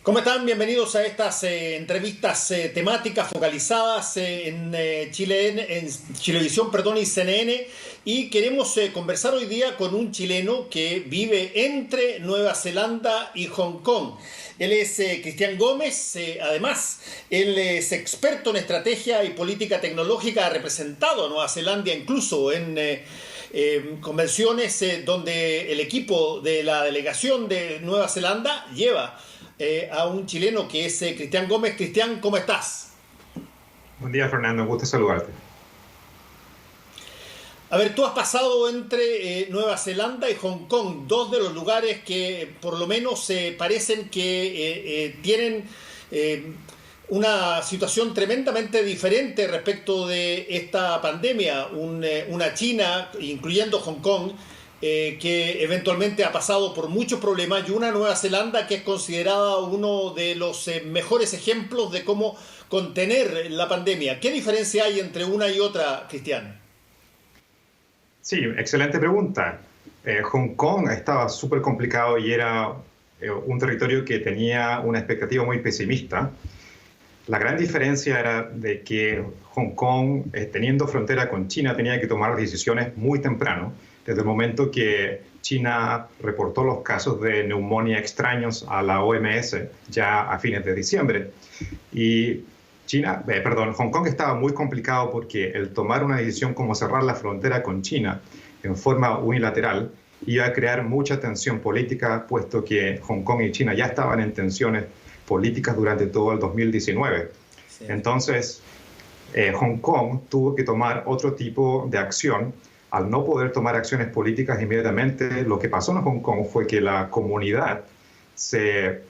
¿Cómo están? Bienvenidos a estas entrevistas temáticas focalizadas en Chilevisión, perdón, y CNN. Y queremos conversar hoy día con un chileno que vive entre Nueva Zelanda y Hong Kong. Él es Cristian Gómez. Además, él es experto en estrategia y política tecnológica, ha representado a Nueva Zelanda incluso en convenciones donde el equipo de la delegación de Nueva Zelanda lleva a un chileno que es Cristian Gómez. Cristian, ¿cómo estás? Buen día, Fernando. Un gusto saludarte. A ver, tú has pasado entre Nueva Zelanda y Hong Kong, dos de los lugares que por lo menos parecen que tienen una situación tremendamente diferente respecto de esta pandemia. Una China, incluyendo Hong Kong, que eventualmente ha pasado por muchos problemas, y una Nueva Zelanda que es considerada uno de los mejores ejemplos de cómo contener la pandemia. ¿Qué diferencia hay entre una y otra, Cristian? Sí, excelente pregunta. Hong Kong estaba súper complicado y era un territorio que tenía una expectativa muy pesimista. La gran diferencia era de que Hong Kong, teniendo frontera con China, tenía que tomar decisiones muy temprano, desde el momento que China reportó los casos de neumonía extraños a la OMS ya a fines de diciembre. Y Hong Kong estaba muy complicado porque el tomar una decisión como cerrar la frontera con China en forma unilateral iba a crear mucha tensión política, puesto que Hong Kong y China ya estaban en tensiones políticas durante todo el 2019. Sí. Entonces, Hong Kong tuvo que tomar otro tipo de acción. Al no poder tomar acciones políticas inmediatamente, lo que pasó en Hong Kong fue que la comunidad se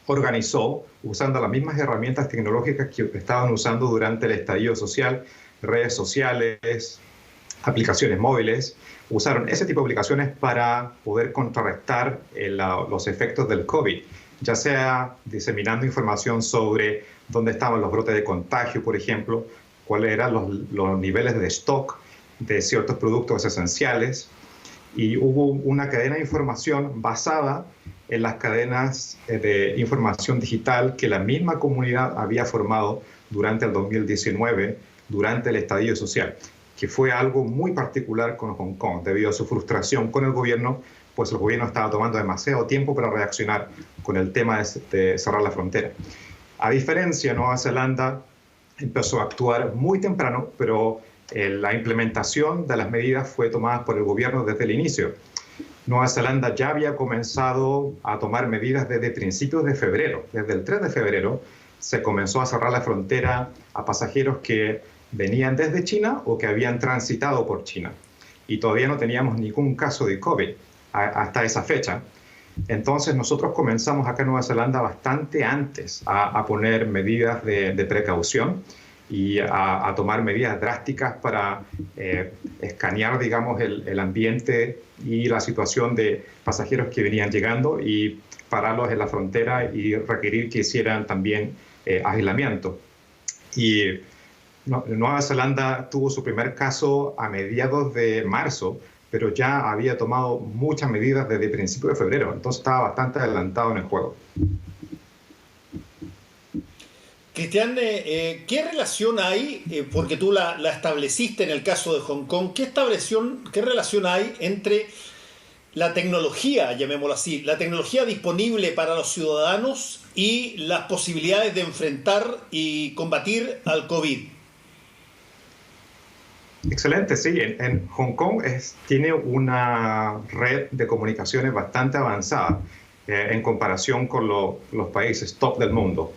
organizó usando las mismas herramientas tecnológicas que estaban usando durante el estallido social, redes sociales, aplicaciones móviles. Usaron ese tipo de aplicaciones para poder contrarrestar los efectos del COVID, ya sea diseminando información sobre dónde estaban los brotes de contagio, por ejemplo, cuáles eran los niveles de stock de ciertos productos esenciales, y hubo una cadena de información basada en las cadenas de información digital que la misma comunidad había formado durante el 2019, durante el estallido social, que fue algo muy particular con Hong Kong, debido a su frustración con el gobierno, pues el gobierno estaba tomando demasiado tiempo para reaccionar con el tema de cerrar la frontera. A diferencia, Nueva Zelanda empezó a actuar muy temprano, pero la implementación de las medidas fue tomada por el gobierno desde el inicio. Nueva Zelanda ya había comenzado a tomar medidas desde principios de febrero. Desde el 3 de febrero se comenzó a cerrar la frontera a pasajeros que venían desde China o que habían transitado por China. Y todavía no teníamos ningún caso de COVID hasta esa fecha. Entonces nosotros comenzamos acá en Nueva Zelanda bastante antes a poner medidas de precaución y a tomar medidas drásticas para escanear, digamos, el ambiente y la situación de pasajeros que venían llegando y pararlos en la frontera y requerir que hicieran también aislamiento. Y Nueva Zelanda tuvo su primer caso a mediados de marzo, pero ya había tomado muchas medidas desde principios de febrero, entonces estaba bastante adelantado en el juego. Cristian, ¿qué relación hay, porque tú la estableciste en el caso de Hong Kong, qué relación hay entre la tecnología, llamémoslo así, la tecnología disponible para los ciudadanos y las posibilidades de enfrentar y combatir al COVID? Excelente, sí. En Hong Kong tiene una red de comunicaciones bastante avanzada en comparación con los países top del mundo.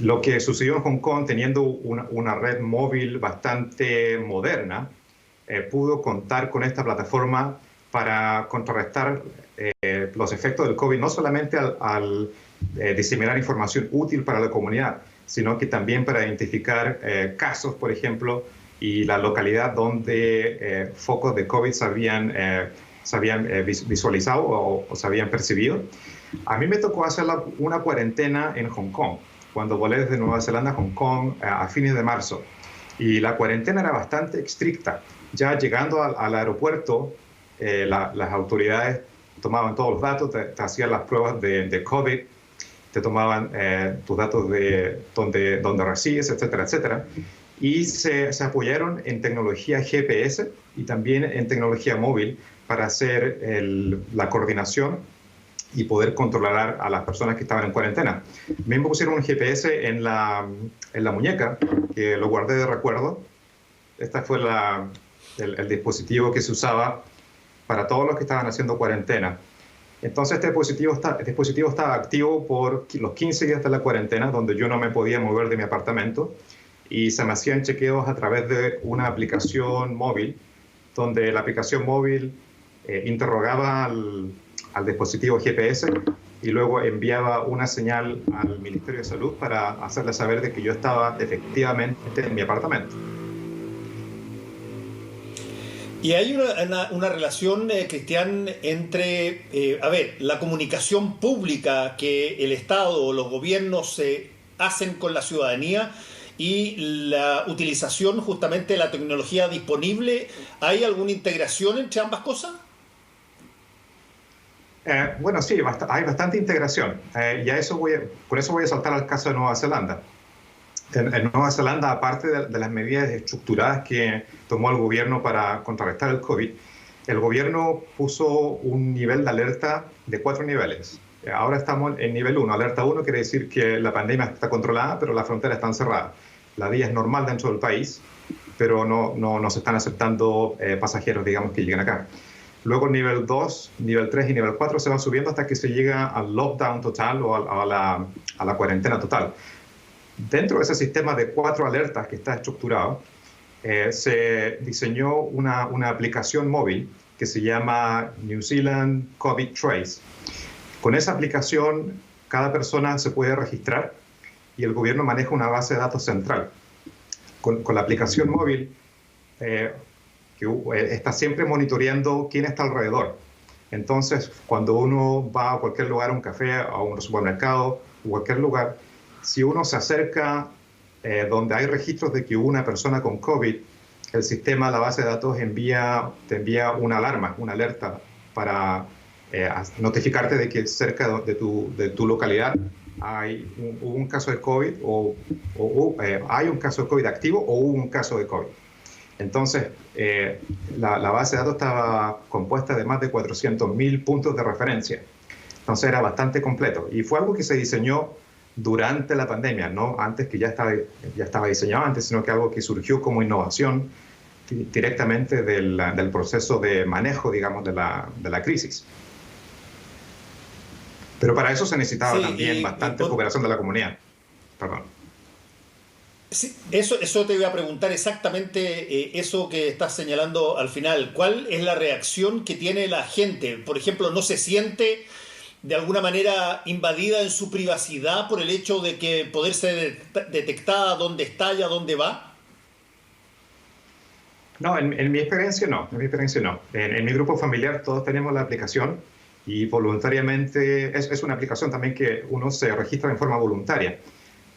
Lo que sucedió en Hong Kong, teniendo una red móvil bastante moderna, pudo contar con esta plataforma para contrarrestar los efectos del COVID, no solamente al diseminar información útil para la comunidad, sino que también para identificar casos, por ejemplo, y la localidad donde focos de COVID se habían visualizado o se habían percibido. A mí me tocó hacer una cuarentena en Hong Kong, cuando volé desde Nueva Zelanda a Hong Kong a fines de marzo. Y la cuarentena era bastante estricta. Ya llegando al aeropuerto, las autoridades tomaban todos los datos, te hacían las pruebas de COVID te tomaban tus datos de dónde resides, etcétera, etcétera. Y se apoyaron en tecnología GPS y también en tecnología móvil para hacer la coordinación y poder controlar a las personas que estaban en cuarentena. Me pusieron un GPS en la muñeca, que lo guardé de recuerdo. Este fue el dispositivo que se usaba para todos los que estaban haciendo cuarentena. Entonces este dispositivo estaba activo por los 15 días de la cuarentena, donde yo no me podía mover de mi apartamento, y se me hacían chequeos a través de una aplicación móvil, donde la aplicación móvil interrogaba al dispositivo GPS y luego enviaba una señal al Ministerio de Salud para hacerle saber de que yo estaba efectivamente en mi apartamento. Y hay una relación, Cristian, entre, la comunicación pública que el Estado o los gobiernos hacen con la ciudadanía y la utilización justamente de la tecnología disponible. ¿Hay alguna integración entre ambas cosas? Bueno, sí, hay bastante integración. Por eso voy a saltar al caso de Nueva Zelanda. En Nueva Zelanda, aparte de las medidas estructuradas que tomó el gobierno para contrarrestar el COVID, el gobierno puso un nivel de alerta de 4 niveles. Ahora estamos en nivel 1. Alerta 1 quiere decir que la pandemia está controlada, pero las fronteras están cerradas. La vía es normal dentro del país, pero no se están aceptando pasajeros, digamos, que lleguen acá. Luego nivel 2, nivel 3 y nivel 4 se van subiendo hasta que se llega al lockdown total o a la cuarentena total. Dentro de ese sistema de 4 alertas que está estructurado, se diseñó una aplicación móvil que se llama New Zealand COVID Trace. Con esa aplicación, cada persona se puede registrar y el gobierno maneja una base de datos central. Con la aplicación móvil, que está siempre monitoreando quién está alrededor. Entonces, cuando uno va a cualquier lugar, a un café, a un supermercado, o cualquier lugar, si uno se acerca donde hay registros de que hubo una persona con COVID, el sistema, la base de datos, te envía una alarma, una alerta para notificarte de que cerca de tu localidad hubo un caso de COVID hay un caso de COVID activo o hubo un caso de COVID. Entonces, la base de datos estaba compuesta de más de 400.000 puntos de referencia. Entonces era bastante completo. Y fue algo que se diseñó durante la pandemia, no antes, que ya estaba diseñado antes, sino que algo que surgió como innovación directamente del proceso de manejo, digamos, de la crisis. Pero para eso se necesitaba también bastante cooperación de la comunidad. Perdón. Sí, eso te iba a preguntar exactamente, eso que estás señalando al final. ¿Cuál es la reacción que tiene la gente? Por ejemplo, ¿no se siente de alguna manera invadida en su privacidad por el hecho de que poder ser detectada dónde está y a dónde va? No, en mi experiencia no. En mi grupo familiar todos tenemos la aplicación y voluntariamente, es una aplicación también que uno se registra en forma voluntaria.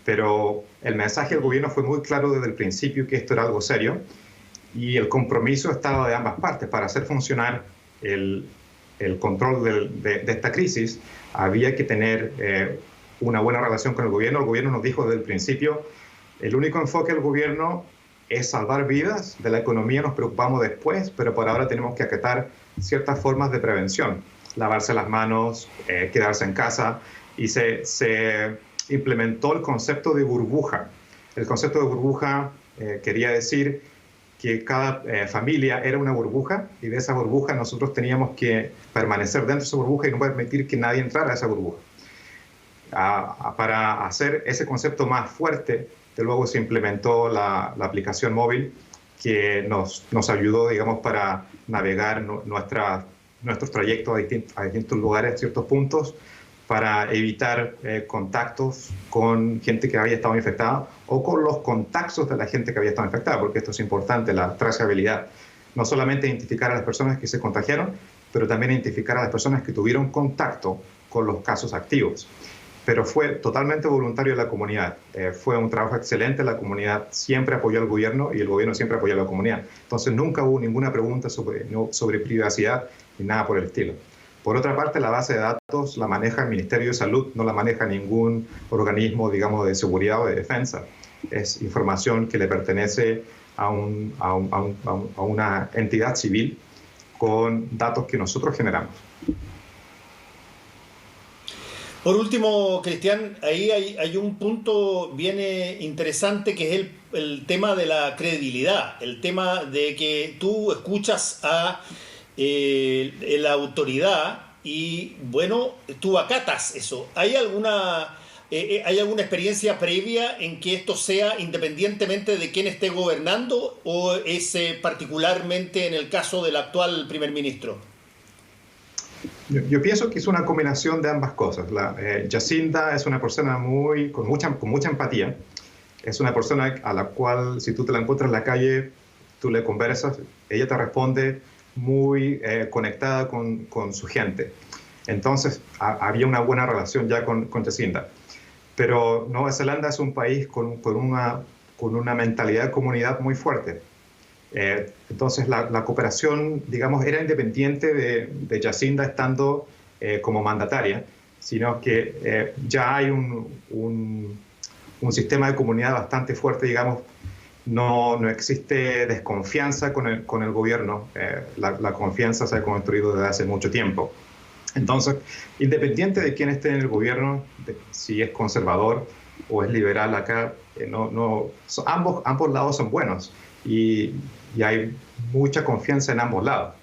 Pero el mensaje del gobierno fue muy claro desde el principio que esto era algo serio y el compromiso estaba de ambas partes. Para hacer funcionar el control de esta crisis había que tener una buena relación con el gobierno. El gobierno nos dijo desde el principio, el único enfoque del gobierno es salvar vidas, de la economía nos preocupamos después, pero por ahora tenemos que acatar ciertas formas de prevención, lavarse las manos, quedarse en casa, y se implementó el concepto de burbuja. El concepto de burbuja quería decir que cada familia era una burbuja y de esa burbuja nosotros teníamos que permanecer dentro de esa burbuja y no permitir que nadie entrara a esa burbuja. Para hacer ese concepto más fuerte, luego se implementó la aplicación móvil que nos ayudó, digamos, para navegar nuestros trayectos a distintos lugares, a ciertos puntos, para evitar contactos con gente que había estado infectada o con los contactos de la gente que había estado infectada, porque esto es importante, la trazabilidad. No solamente identificar a las personas que se contagiaron, pero también identificar a las personas que tuvieron contacto con los casos activos. Pero fue totalmente voluntario de la comunidad. Fue un trabajo excelente, la comunidad siempre apoyó al gobierno y el gobierno siempre apoyó a la comunidad. Entonces nunca hubo ninguna pregunta sobre privacidad ni nada por el estilo. Por otra parte, la base de datos la maneja el Ministerio de Salud, no la maneja ningún organismo, digamos, de seguridad o de defensa. Es información que le pertenece a una entidad civil con datos que nosotros generamos. Por último, Cristian, ahí hay un punto bien interesante que es el tema de la credibilidad, el tema de que tú escuchas a la autoridad y, bueno, tú acatas eso. ¿Hay alguna experiencia previa en que esto sea independientemente de quién esté gobernando o es particularmente en el caso del actual primer ministro? Yo pienso que es una combinación de ambas cosas. Jacinda es una persona con mucha empatía. Es una persona a la cual, si tú te la encuentras en la calle, tú le conversas, ella te responde muy conectada con su gente. Entonces, había una buena relación ya con Jacinda. Pero Nueva Zelanda es un país con una mentalidad de comunidad muy fuerte. Entonces la cooperación, digamos, era independiente de Jacinda estando como mandataria, sino que ya hay un sistema de comunidad bastante fuerte, digamos, no existe desconfianza con el gobierno, la confianza se ha construido desde hace mucho tiempo. Entonces, independiente de quién esté en el gobierno, si es conservador o es liberal acá, ambos lados son buenos. Y hay mucha confianza en ambos lados.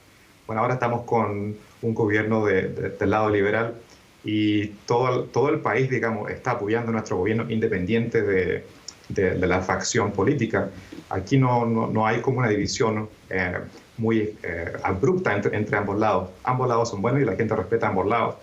Bueno, ahora estamos con un gobierno del lado liberal y todo el país, digamos, está apoyando a nuestro gobierno independiente de la facción política. Aquí no hay como una división muy abrupta entre ambos lados. Ambos lados son buenos y la gente respeta ambos lados.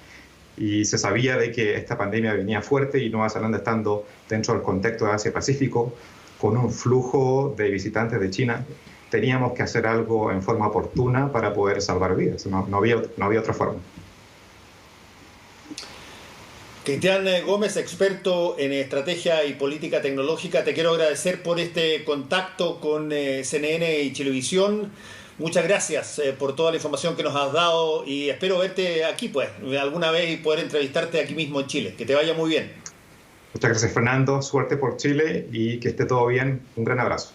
Y se sabía de que esta pandemia venía fuerte y Nueva Zelanda estando dentro del contexto de Asia-Pacífico, con un flujo de visitantes de China, teníamos que hacer algo en forma oportuna para poder salvar vidas. No había otra forma. Cristian Gómez, experto en estrategia y política tecnológica, te quiero agradecer por este contacto con CNN y Chilevisión. Muchas gracias por toda la información que nos has dado y espero verte aquí, pues, alguna vez y poder entrevistarte aquí mismo en Chile. Que te vaya muy bien. Muchas gracias, Fernando. Suerte por Chile y que esté todo bien. Un gran abrazo.